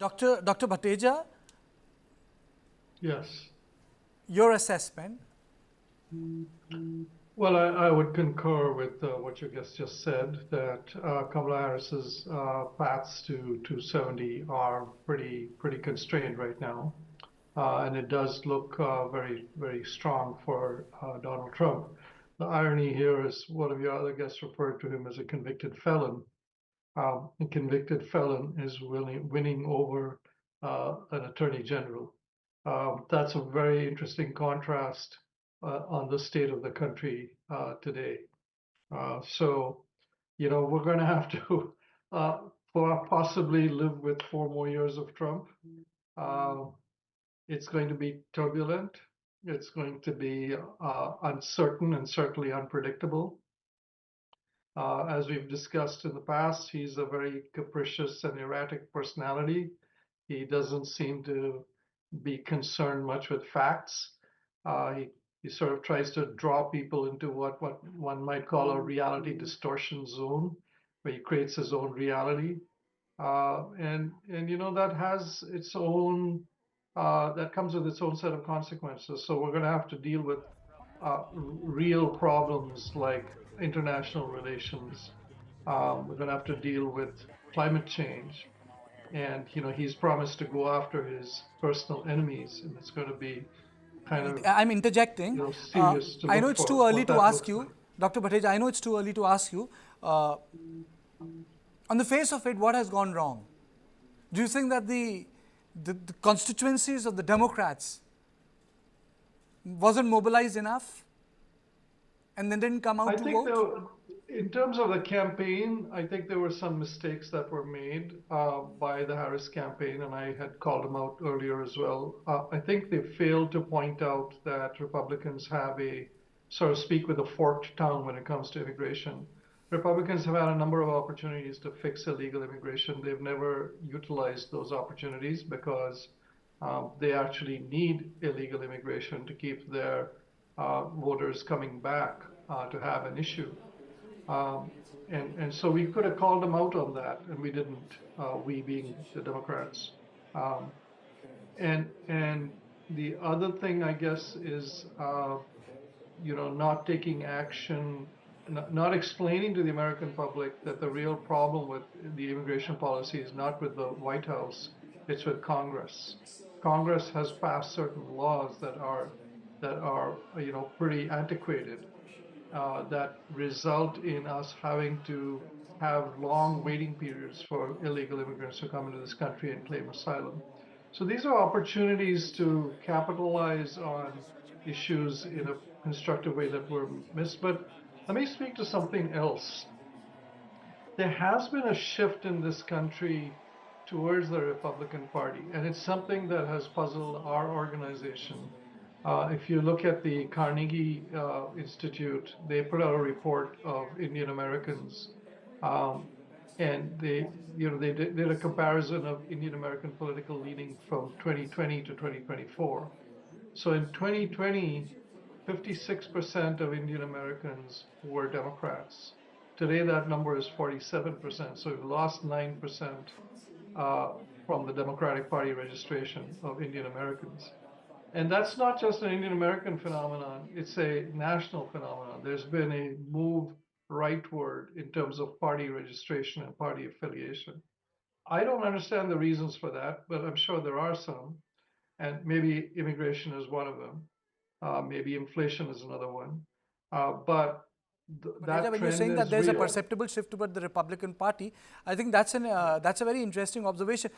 Dr. Bhateja, Yes. your assessment? Well, I would concur with what you just said, that Kamala Harris's paths to 270 are pretty constrained right now. And it does look very strong for Donald Trump. The irony here is one of your other guests referred to him as a convicted felon. A convicted felon is winning over an attorney general. That's a very interesting contrast on the state of the country today. So, we're going to have to possibly live with 4 more years of Trump. It's going to be turbulent. It's going to be uncertain and certainly unpredictable. As we've discussed in the past, he's a very capricious and erratic personality. He doesn't seem to be concerned much with facts. He sort of tries to draw people into what one might call a reality distortion zone, where he creates his own reality. And that has its own that comes with its own set of consequences. So we're going to have to deal with real problems like international relations. We're going to have to deal with climate change. And, he's promised to go after his personal enemies, and it's going to be kind of, I'm interjecting. serious to I know look it's for too early what to that ask looks you, like. Dr. Bhateja, I know it's too early to ask you. On the face of it, what has gone wrong? Do you think that the constituencies of the Democrats wasn't mobilized enough and then didn't come out I to think vote? in terms of the campaign, I think there were some mistakes that were made by the Harris campaign, and I had called them out earlier as well. I think they failed to point out that Republicans have a, so to speak, with a forked tongue when it comes to immigration. Republicans have had a number of opportunities to fix illegal immigration. They've never utilized those opportunities because they actually need illegal immigration to keep their voters coming back to have an issue. And so we could have called them out on that, and we didn't, we being the Democrats. Um, and the other thing, I guess, is, not taking action, not explaining to the American public that the real problem with the immigration policy is not with the White House, it's with Congress. Congress has passed certain laws that are, pretty antiquated, that result in us having to have long waiting periods for illegal immigrants to come into this country and claim asylum. So these are opportunities to capitalize on issues in a constructive way that were missed. But let me speak to something else. There has been a shift in this country towards the Republican Party, and it's something that has puzzled our organization. If you look at the Carnegie Institute, they put out a report of Indian Americans, and they did a comparison of Indian American political leaning from 2020 to 2024. So in 2020, 56% of Indian Americans were Democrats. Today, that number is 47%. So we've lost 9% from the Democratic Party registration of Indian Americans. And that's not just an Indian American phenomenon, it's a national phenomenon. There's been a move rightward in terms of party registration and party affiliation. I don't understand the reasons for that, but I'm sure there are some. And maybe immigration is one of them. Maybe inflation is another one. But Bhateja, that when you're trend saying that is there's a real. perceptible shift toward the Republican Party, I think that's a very interesting observation.